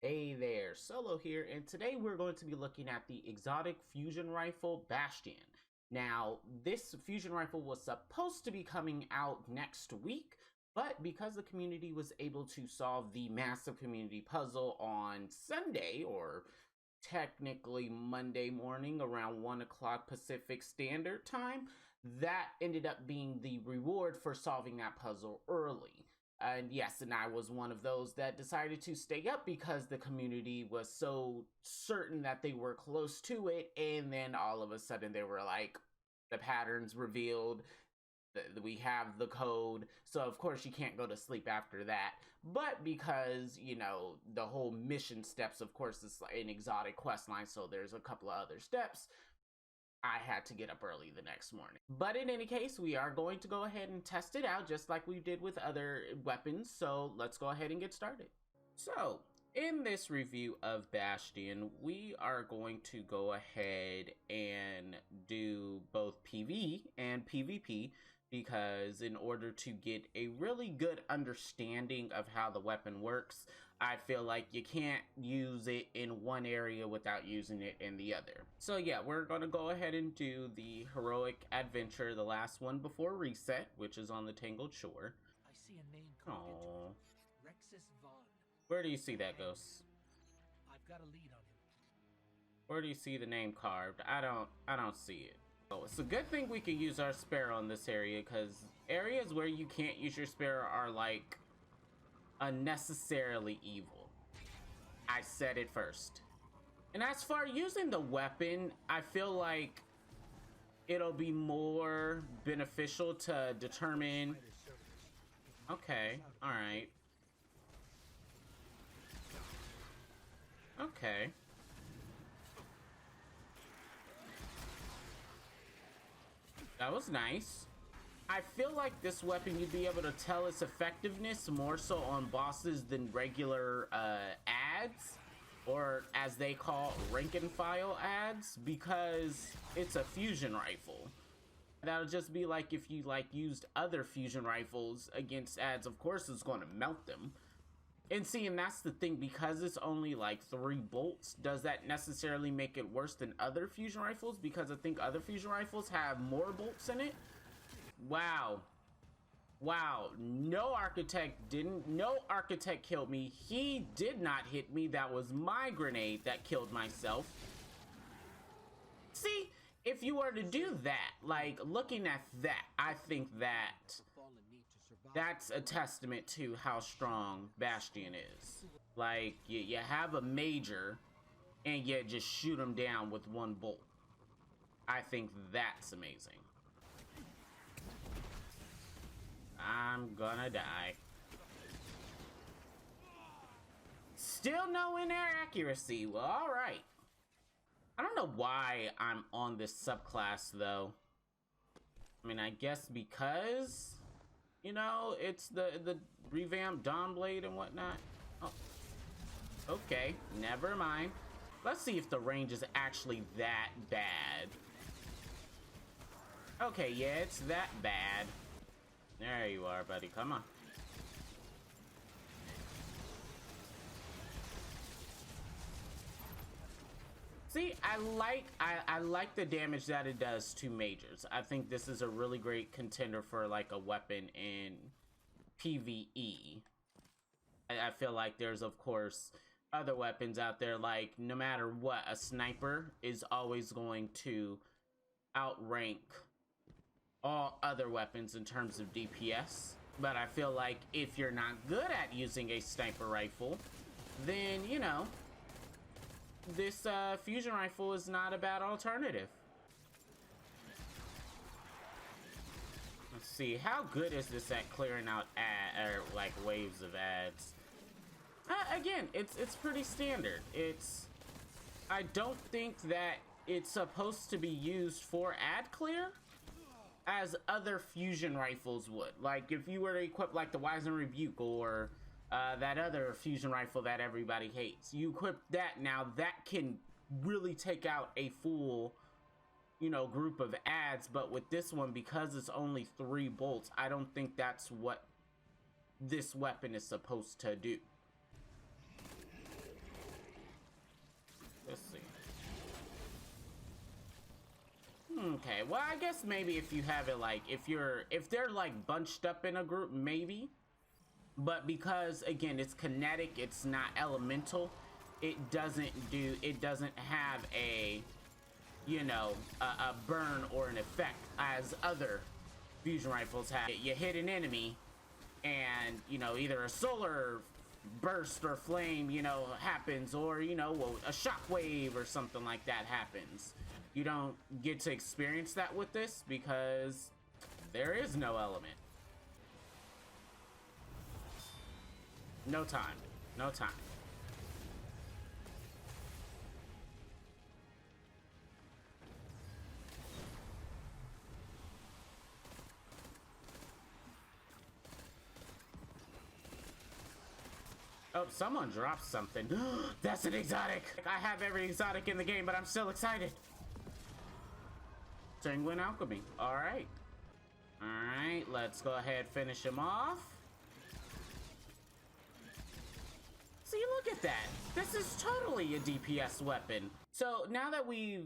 Hey there, Solo here, and today we're going to be looking at the exotic fusion rifle Bastion. Now, this fusion rifle was supposed to be coming out next week, but because the community was able to solve the massive community puzzle on Sunday, or technically Monday morning around 1 o'clock Pacific Standard Time, that ended up being the reward for solving that puzzle early. And yes, and I was one of those that decided to stay up because the community was so certain that they were close to it. And then all of a sudden they were like, the patterns revealed, we have the code. So of course you can't go to sleep after that. But because, you know, the whole mission steps, of course, is an exotic quest line. So there's a couple of other steps. I had to get up early the next morning. But in any case, we are going to go ahead and test it out just like we did with other weapons. So let's go ahead and get started. So in this review of Bastion, we are going to go ahead and do both PvE and PvP, because in order to get a really good understanding of how the weapon works, I feel like you can't use it in one area without using it in the other. So yeah, we're going to go ahead and do the heroic adventure, the last one before reset, which is on the Tangled Shore. I see a name called Rexus Vaughn. Where do you see that, Ghost? I've got a lead on him. Where do you see the name carved? I don't see it. Oh, it's a good thing we can use our sparrow in this area, because areas where you can't use your sparrow are like unnecessarily evil. I said it first. And as far using the weapon, I feel like it'll be more beneficial to determine. Okay, all right. Okay. That was nice. I feel like this weapon, you'd be able to tell its effectiveness more so on bosses than regular ads, or as they call rank and file ads, because it's a fusion rifle. That'll just be like if you like used other fusion rifles against ads, of course it's going to melt them. And see, and that's the thing, because it's only like 3 bolts, does that necessarily make it worse than other fusion rifles? Because I think other fusion rifles have more bolts in it. Wow. Wow. No architect killed me. He did not hit me. That was my grenade that killed myself. See, if you were to do that, like looking at that, I think that's a testament to how strong Bastion is. Like, you have a major, and you just shoot him down with 1 bolt. I think that's amazing. I'm gonna die. Still no in-air accuracy. Well, alright. I don't know why I'm on this subclass, though. I mean, I guess because, you know, it's the revamped Dawnblade and whatnot. Oh, okay, never mind. Let's see if the range is actually that bad. Okay, yeah, it's that bad. There you are, buddy. Come on. See, I like the damage that it does to majors. I think this is a really great contender for like a weapon in PvE. I feel like there's, of course, other weapons out there, like no matter what, a sniper is always going to outrank all other weapons in terms of DPS. But I feel like if you're not good at using a sniper rifle, then, you know, this fusion rifle is not a bad alternative. Let's see, how good is this at clearing out like waves of ads? Again, it's pretty standard. I don't think that it's supposed to be used for ad clear as other fusion rifles would. Like if you were to equip like the Wise and Rebuke, or that other fusion rifle that everybody hates, you equip that, now that can really take out a full, you know, group of ads. But with this one, because it's only 3 bolts, I don't think that's what this weapon is supposed to do. Okay, well, I guess maybe if you have it like, if they're like bunched up in a group, maybe. But because, again, it's kinetic, it's not elemental, it doesn't have a, you know, a burn or an effect as other fusion rifles have. You hit an enemy and, you know, either a solar burst or flame, you know, happens, or, you know, a shockwave or something like that happens. You don't get to experience that with this because there is no element. No time. No time. Oh, someone dropped something. That's an exotic. I have every exotic in the game, but I'm still excited. Sanguine Alchemy. All right. All right, let's go ahead and finish him off. See, look at that. This is totally a DPS weapon. So now that we've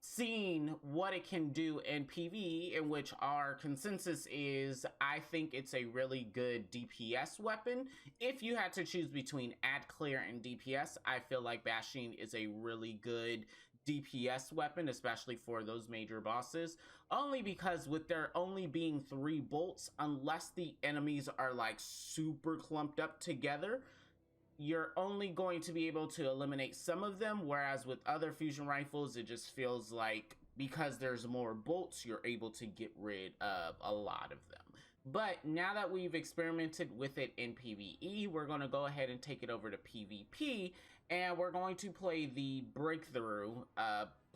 seen what it can do in PvE, in which our consensus is, I think it's a really good DPS weapon. If you had to choose between ad clear and DPS, I feel like Bastion is a really good DPS weapon, especially for those major bosses, only because with there only being 3 bolts, unless the enemies are like super clumped up together, you're only going to be able to eliminate some of them, whereas with other fusion rifles, it just feels like because there's more bolts, you're able to get rid of a lot of them. But now that we've experimented with it in PvE, we're going to go ahead and take it over to PvP, and we're going to play the Breakthrough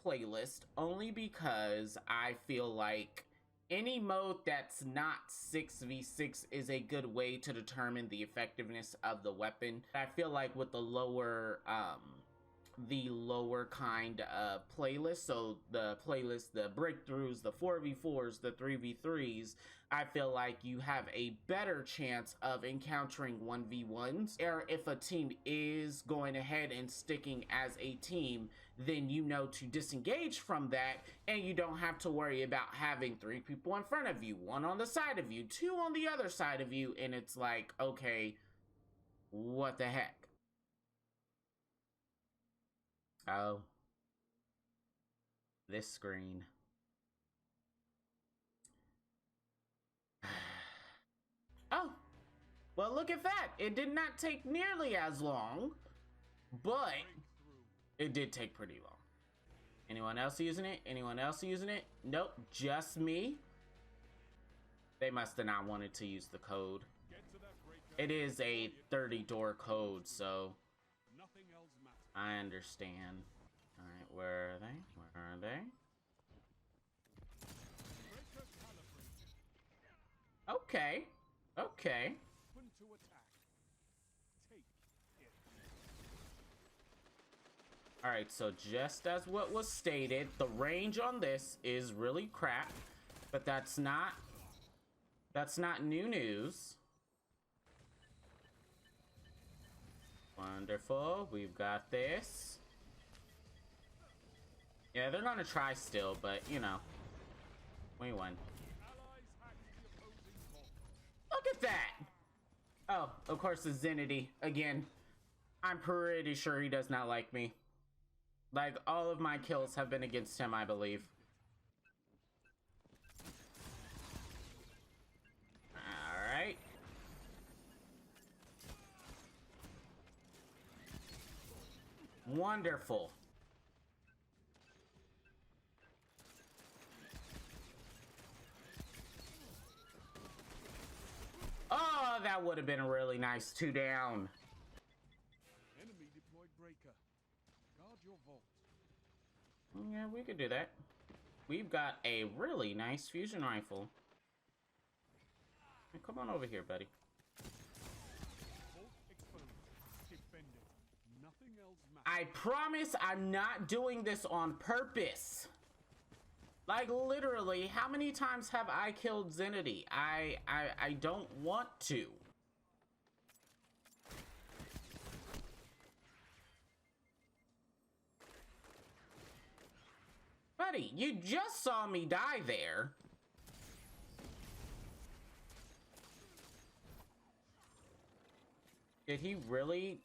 playlist, only because I feel like any mode that's not 6v6 is a good way to determine the effectiveness of the weapon. I feel like with the lower kind of playlist, so the playlist, the breakthroughs, the 4v4s, the 3v3s, I feel like you have a better chance of encountering 1v1s, or if a team is going ahead and sticking as a team, then you know to disengage from that, and you don't have to worry about having 3 people in front of you, 1 on the side of you, 2 on the other side of you, and it's like, okay, what the heck? Oh, this screen. Oh, well, look at that. It did not take nearly as long, but it did take pretty long. Anyone else using it? Anyone else using it? Nope, just me. They must have not wanted to use the code. It is a 30-door code, so I understand. All right, where are they? Where are they? Okay. Okay. All right, so just as what was stated, the range on this is really crap, but that's not new news. Wonderful. We've got this. Yeah, they're gonna try still, but you know, we won. Look at that! Oh, of course, it's Zenity again. I'm pretty sure he does not like me. Like, all of my kills have been against him, I believe. Alright. Wonderful. Oh, that would have been a really nice 2 down. Enemy deployed breaker. Guard your vault. Yeah, we could do that. We've got a really nice fusion rifle. Hey, come on over here, buddy. Vault exposed. Defend it. Nothing else matters. I promise I'm not doing this on purpose. Like, literally, how many times have I killed Zenity? I don't want to. But Buddy, you just saw me die there. Did he really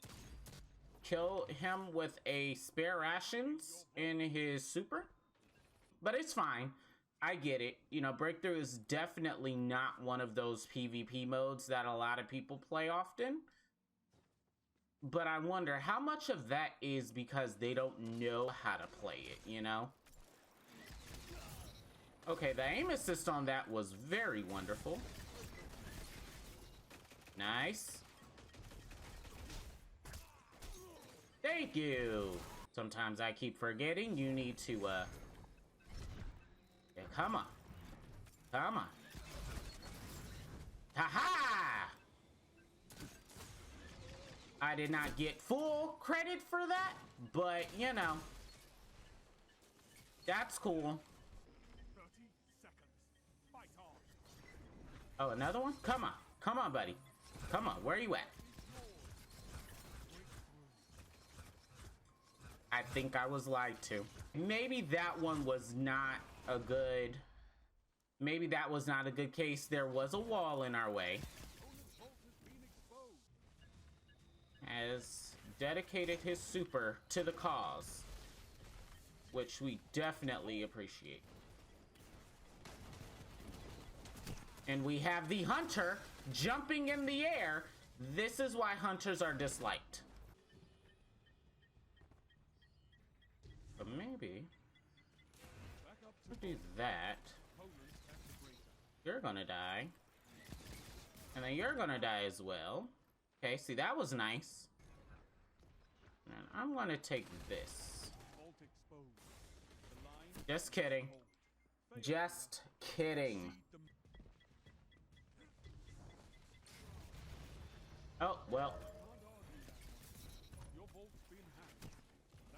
kill him with a spare rations in his super? But it's fine. I get it. You know, Breakthrough is definitely not one of those PvP modes that a lot of people play often. But I wonder how much of that is because they don't know how to play it, you know? Okay, the aim assist on that was very wonderful. Nice. Thank you. Sometimes I keep forgetting you need to, yeah, come on. Come on. Ha-ha! I did not get full credit for that, but, you know, that's cool. 30 seconds. Fight on. Oh, another one? Come on. Come on, buddy. Come on. Where are you at? I think I was lied to. Maybe that one was not a good... Maybe that was not a good case. There was a wall in our way. Has dedicated his super to the cause, which we definitely appreciate. And we have the hunter jumping in the air. This is why hunters are disliked. But maybe we'll do that. You're gonna die. And then you're gonna die as well. Okay, see, that was nice. And I'm gonna take this. Just kidding. Just kidding. Oh, well.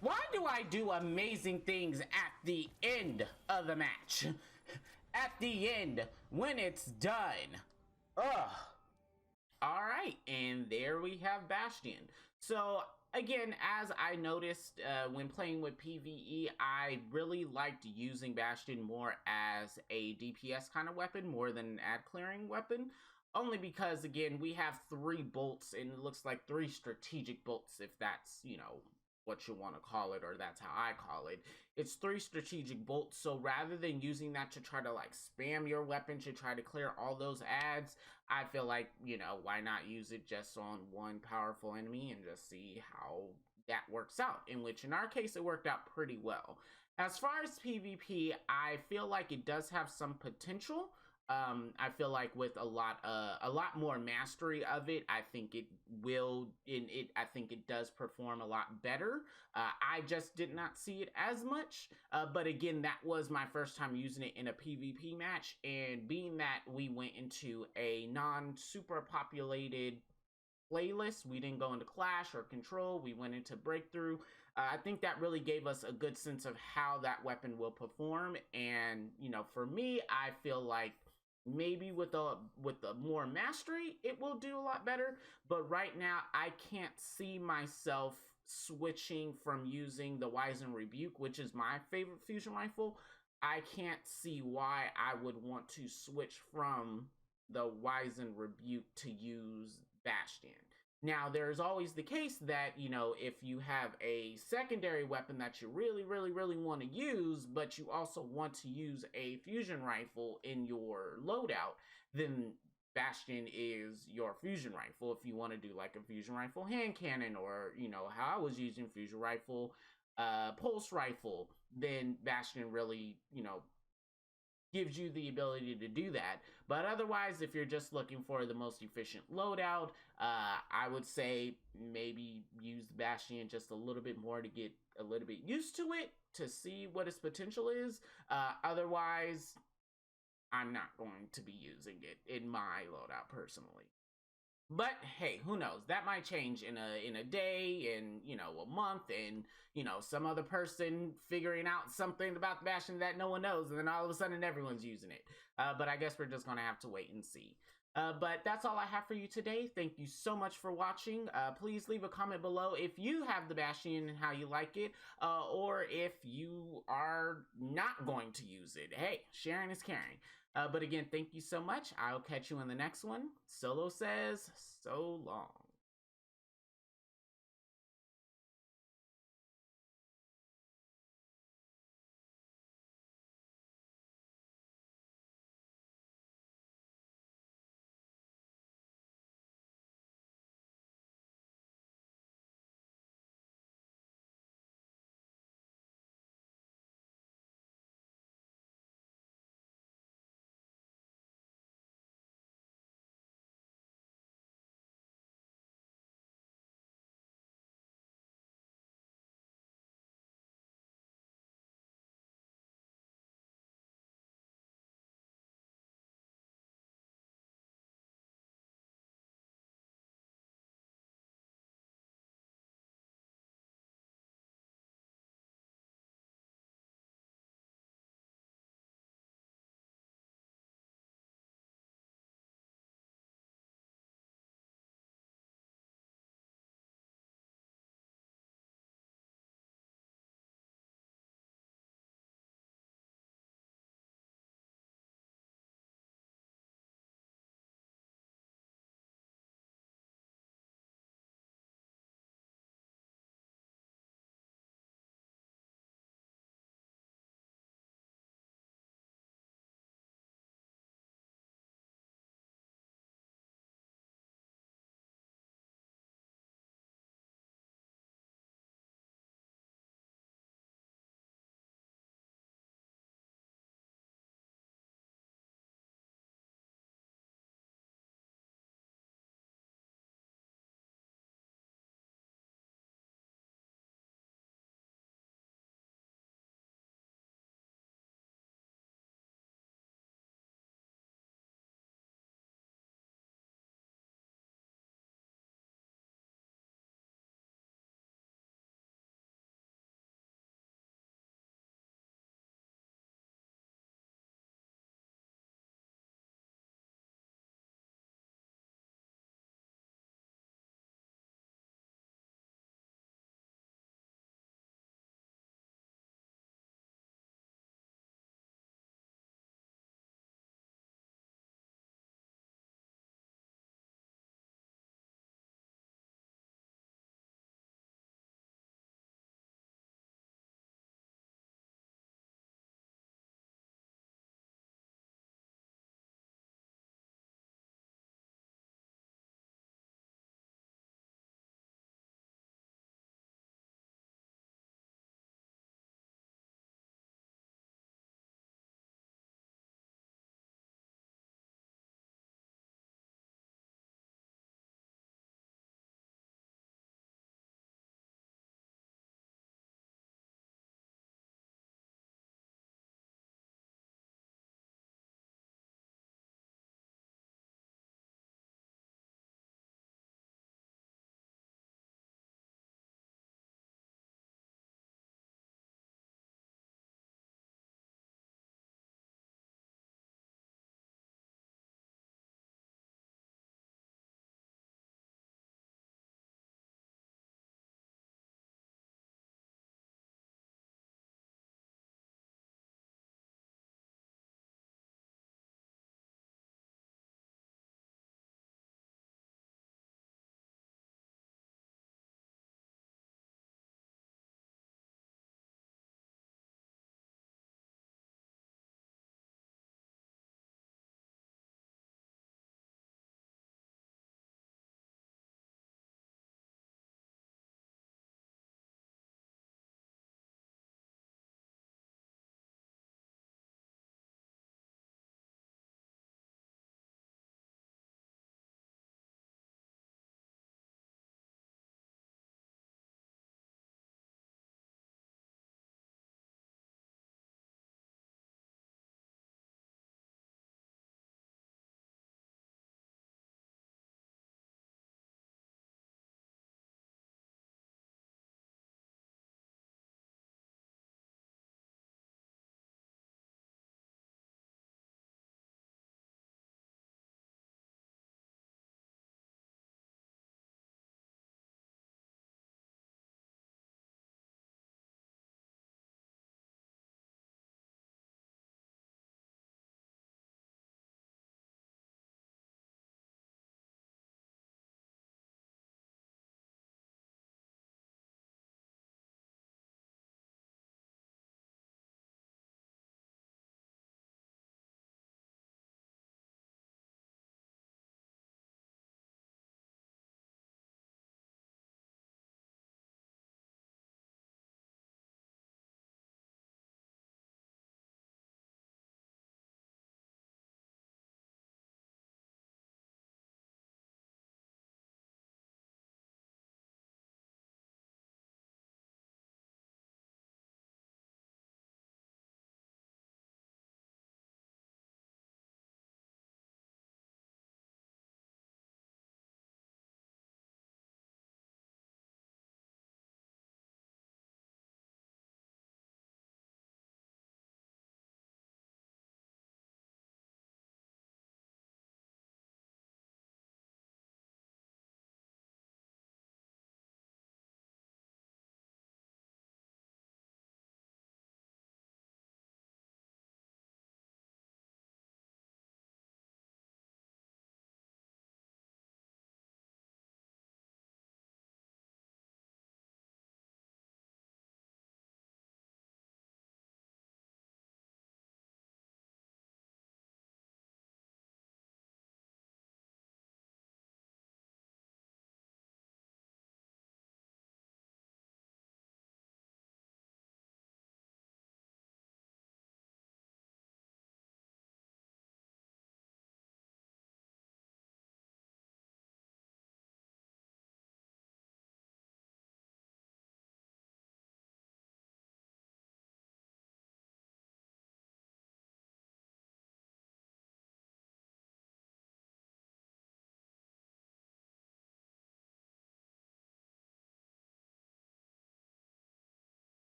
Why do I do amazing things at the end of the match? At the end, when it's done. Ugh. Alright, and there we have Bastion. So, again, as I noticed when playing with PvE, I really liked using Bastion more as a DPS kind of weapon, more than an ad clearing weapon. Only because, again, we have 3 bolts, and it looks like 3 strategic bolts, if that's, you know, what you want to call it, or that's how I call it. It's 3 strategic bolts, so rather than using that to try to like spam your weapon to try to clear all those ads, I feel like, you know, why not use it just on one powerful enemy and just see how that works out, in which in our case it worked out pretty well. As far as PvP, I feel like it does have some potential. I feel like with a lot more mastery of it, I think it will, I think it does perform a lot better. I just did not see it as much, but again, that was my first time using it in a PvP match, and being that we went into a non-super populated playlist, we didn't go into Clash or Control, we went into Breakthrough. I think that really gave us a good sense of how that weapon will perform, and, you know, for me, I feel like maybe with the more mastery, it will do a lot better. But right now, I can't see myself switching from using the Wizen Rebuke, which is my favorite fusion rifle. I can't see why I would want to switch from the Wizen Rebuke to use Bastion. Now, there's always the case that, you know, if you have a secondary weapon that you really, really, really want to use, but you also want to use a fusion rifle in your loadout, then Bastion is your fusion rifle. If you want to do like a fusion rifle hand cannon, or, you know, how I was using fusion rifle, pulse rifle, then Bastion really, you know, gives you the ability to do that. But otherwise, if you're just looking for the most efficient loadout, I would say maybe use Bastion just a little bit more to get a little bit used to it, to see what its potential is. Otherwise, I'm not going to be using it in my loadout personally. But hey, who knows? That might change in a day, in, you know, a month, and, you know, some other person figuring out something about Bastion that no one knows, and then all of a sudden everyone's using it. But I guess we're just gonna have to wait and see. But that's all I have for you today. Thank you so much for watching. Please leave a comment below if you have the Bastion and how you like it, or if you are not going to use it. Hey, sharing is caring. But again, thank you so much. I'll catch you in the next one. Solo says, so long.